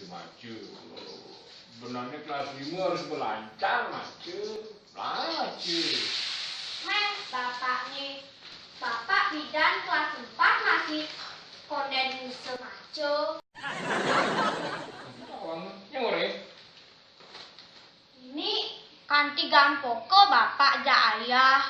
maju. Benarnya kelas 5 harus belajar maju. Maju. Bapak nih. Bapak bidan kelas 4 masih konden semaco. Yang ore. Ini kanti gampoko bapak ja ayah.